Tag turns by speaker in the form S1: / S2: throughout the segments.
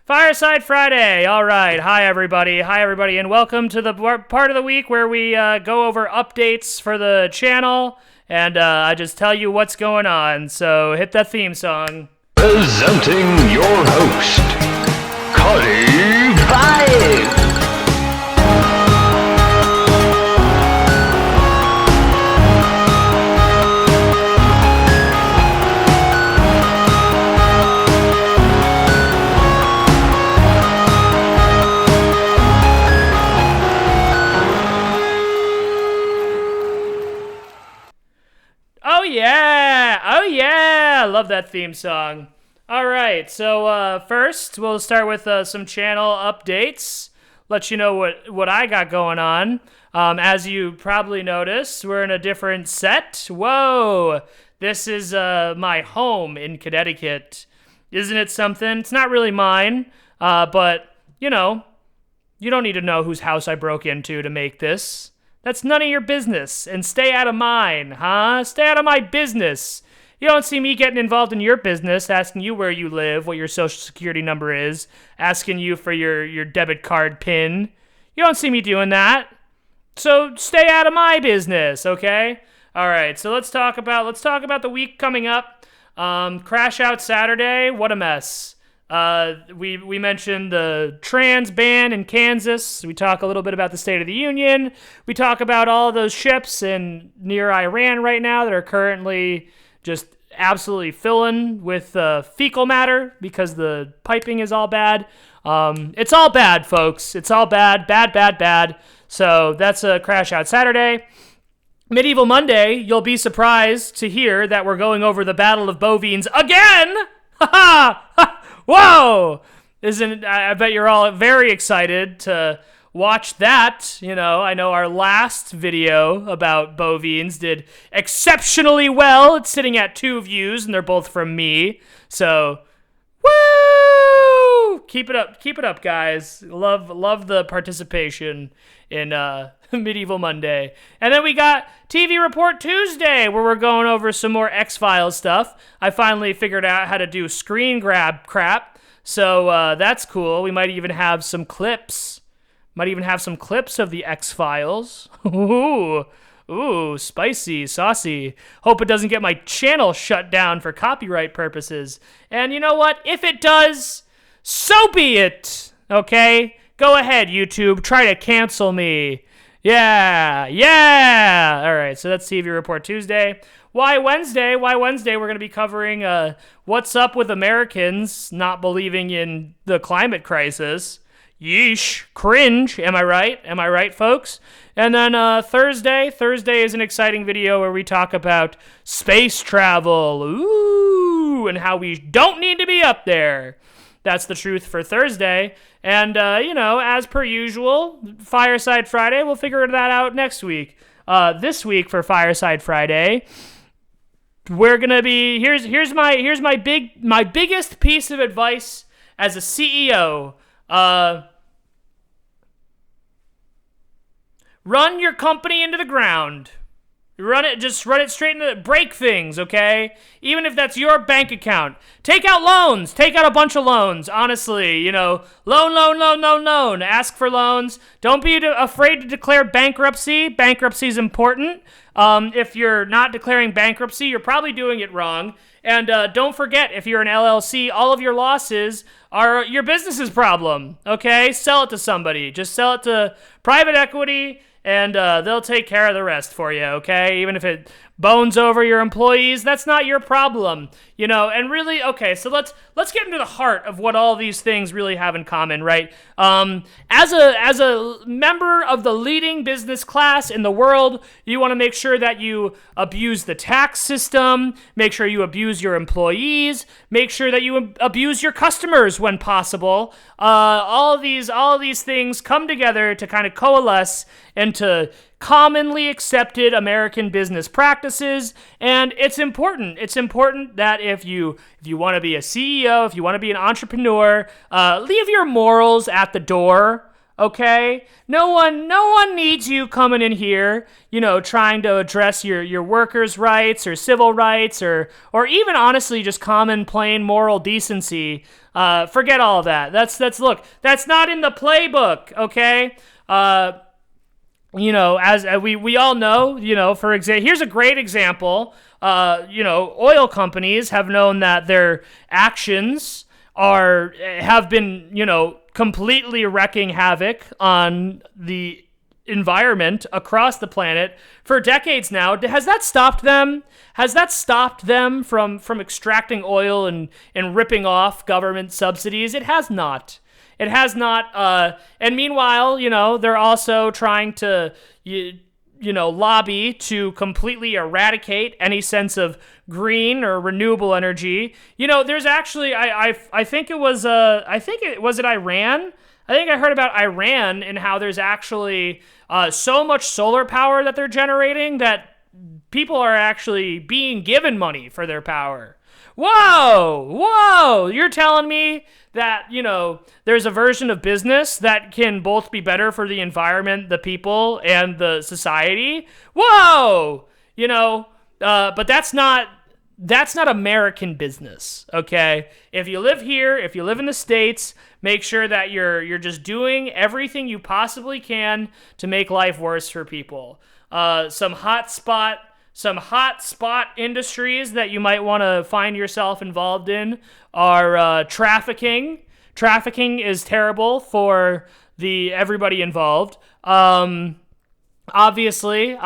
S1: Fireside Friday. All right. Hi, everybody. And welcome to the part of the week where we go over updates for the channel, and I just tell you what's going on. So hit that theme song.
S2: Presenting your host, Cuddy Five.
S1: Oh yeah, love that theme song. All right, so first we'll start with some channel updates. Let you know what I got going on. As you probably noticed, we're in a different set. Whoa, this is my home in Connecticut. Isn't it something? It's not really mine, but you know, you don't need to know whose house I broke into to make this. That's none of your business, and stay out of mine, huh? Stay out of my business. You don't see me getting involved in your business, asking you where you live, what your social security number is, asking you for your debit card PIN. You don't see me doing that. So stay out of my business, okay? All right, so let's talk about the week coming up. Crash Out Saturday, what a mess. We mentioned the trans ban in Kansas. We talk a little bit about the State of the Union. We talk about all of those ships near Iran right now that are currently just absolutely filling with fecal matter because the piping is all bad. It's all bad, folks. It's all bad. Bad. So that's a Crash Out Saturday. Medieval Monday, you'll be surprised to hear that we're going over the Battle of Bovines again! Ha ha! Whoa! I bet you're all very excited to watch that. You know, I know our last video about bovines did exceptionally well. It's sitting at 2 views, and they're both from me. So, woo! Keep it up, guys. Love the participation in Medieval Monday. And then we got TV Report Tuesday, where we're going over some more X-Files stuff. I finally figured out how to do screen grab crap, so that's cool. We might even have some clips. Of the X-Files. Ooh, spicy, saucy. Hope it doesn't get my channel shut down for copyright purposes. And you know what? If it does, so be it. Okay? Go ahead, YouTube. Try to cancel me. Yeah. All right, so that's TV Report Tuesday. Why Wednesday? We're going to be covering what's up with Americans not believing in the climate crisis. Yeesh. Cringe. Am I right, folks? And then Thursday is an exciting video where we talk about space travel. Ooh, and how we don't need to be up there. That's the truth for Thursday. And, as per usual, Fireside Friday, we'll figure that out next week. This week for Fireside Friday, we're going to be, here's my biggest piece of advice as a CEO. Run your company into the ground. Just run it straight into break things, okay? Even if that's your bank account. Take out loans. Take out a bunch of loans, honestly. Loan. Ask for loans. Don't be afraid to declare bankruptcy. Bankruptcy is important. If you're not declaring bankruptcy, you're probably doing it wrong. And don't forget, if you're an LLC, all of your losses are your business's problem, okay? Sell it to somebody. Just sell it to private equity, and they'll take care of the rest for you, okay? Even if it bones over your employees, that's not your problem, and really, okay, so let's get into the heart of what all these things really have in common, right? As a member of the leading business class in the world, you want to make sure that you abuse the tax system, make sure you abuse your employees, make sure that you abuse your customers when possible. All of these things come together to kind of coalesce into commonly accepted American business practices, and it's important. It's important that if you want to be a CEO, if you want to be an entrepreneur, leave your morals at the door. Okay? No one needs you coming in here, trying to address your workers' rights or civil rights or even honestly just common plain moral decency. Forget all of that. Look, that's not in the playbook, okay? As we all know, for example, here's a great example. Oil companies have known that their actions have been, completely wreaking havoc on the environment across the planet for decades now. Has that stopped them? Has that stopped them from extracting oil and ripping off government subsidies? It has not. It has not. And meanwhile, they're also trying to, lobby to completely eradicate any sense of green or renewable energy. There's actually, I think it was, was it Iran? I think I heard about Iran and how there's actually so much solar power that they're generating that people are actually being given money for their power. Whoa, you're telling me that, there's a version of business that can both be better for the environment, the people, and the society? Whoa! But that's not American business, okay? If you live here, if you live in the States, make sure that you're just doing everything you possibly can to make life worse for people. Some hot spot industries that you might want to find yourself involved in are trafficking. Trafficking is terrible for everybody involved. Obviously,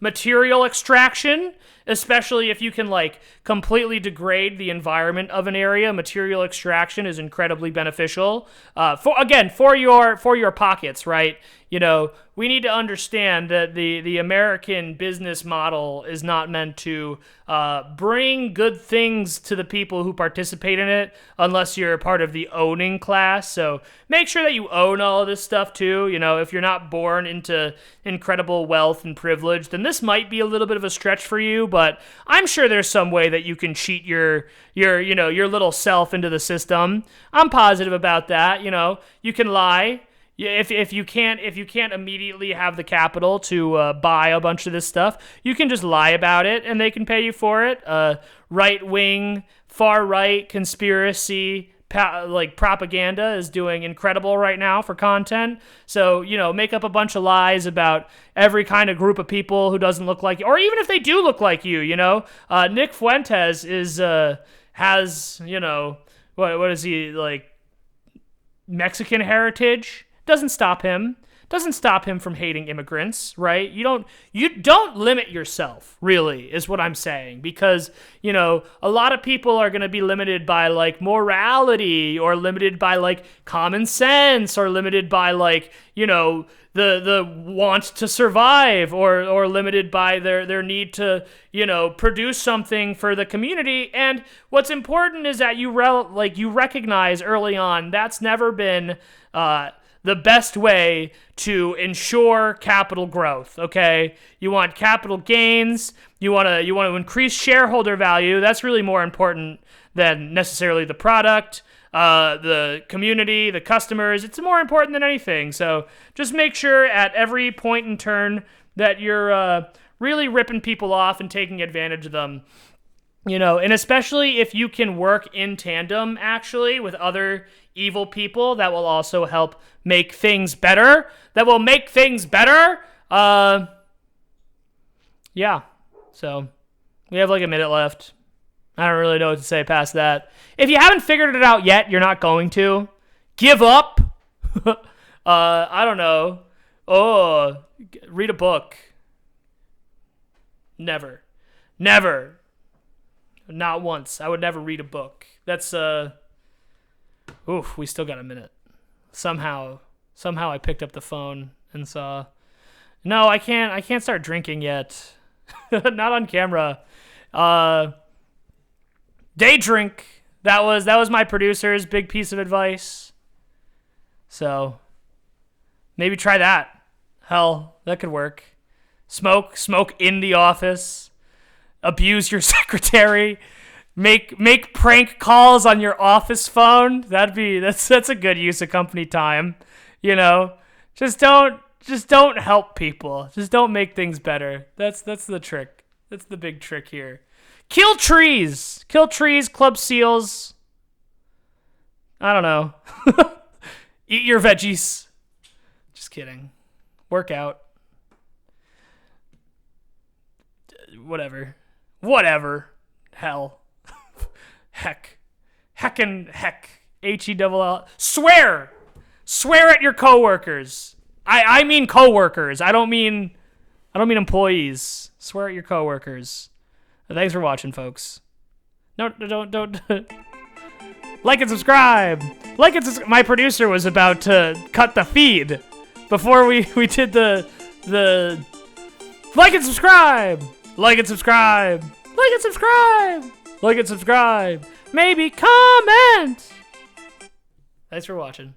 S1: material extraction, especially if you can completely degrade the environment of an area. Material extraction is incredibly beneficial for your pockets, right? We need to understand that the American business model is not meant to bring good things to the people who participate in it unless you're part of the owning class. So make sure that you own all of this stuff too. If you're not born into incredible wealth and privilege, then this might be a little bit of a stretch for you, but I'm sure there's some way that you can cheat your little self into the system. I'm positive about that. You can lie. If you can't immediately have the capital to buy a bunch of this stuff, you can just lie about it and they can pay you for it. Right-wing, far-right conspiracy propaganda is doing incredible right now for content. So, make up a bunch of lies about every kind of group of people who doesn't look like you, or even if they do look like you, Nick Fuentes has what is he, Mexican heritage? Doesn't stop him from hating immigrants, right? You don't limit yourself, really, is what I'm saying, because a lot of people are going to be limited by morality, or limited by common sense, or limited by the want to survive, or limited by their need to produce something for the community. And what's important is that you recognize early on that's never been the best way to ensure capital growth, okay? You want capital gains, you want to increase shareholder value. That's really more important than necessarily the product, the community, the customers. It's more important than anything. So just make sure at every point in turn that you're really ripping people off and taking advantage of them. And especially if you can work in tandem, actually, with other evil people, that will also help make things better. Yeah. So we have a minute left. I don't really know what to say past that. If you haven't figured it out yet, you're not going to. Give up. I don't know. Oh, read a book. Never. Not once. I would never read a book. That's we still got a minute. Somehow I picked up the phone and saw. No, I can't start drinking yet. Not on camera. Day drink. That was my producer's big piece of advice. So maybe try that. Hell, that could work. Smoke in the office. Abuse your secretary. Make prank calls on your office phone. That's a good use of company time. Just don't help people. Just don't make things better. That's the trick. That's the big trick here. Kill trees. Club seals. I don't know. Eat your veggies. Just kidding. Work out. Whatever. Hell. Heck. Heckin' heck. H-E-double-L. Swear at your coworkers. I mean coworkers. I don't mean employees. Swear at your coworkers. Thanks for watching, folks. No, don't. Like and subscribe. My producer was about to cut the feed before we did the like and subscribe. Maybe comment. Thanks for watching.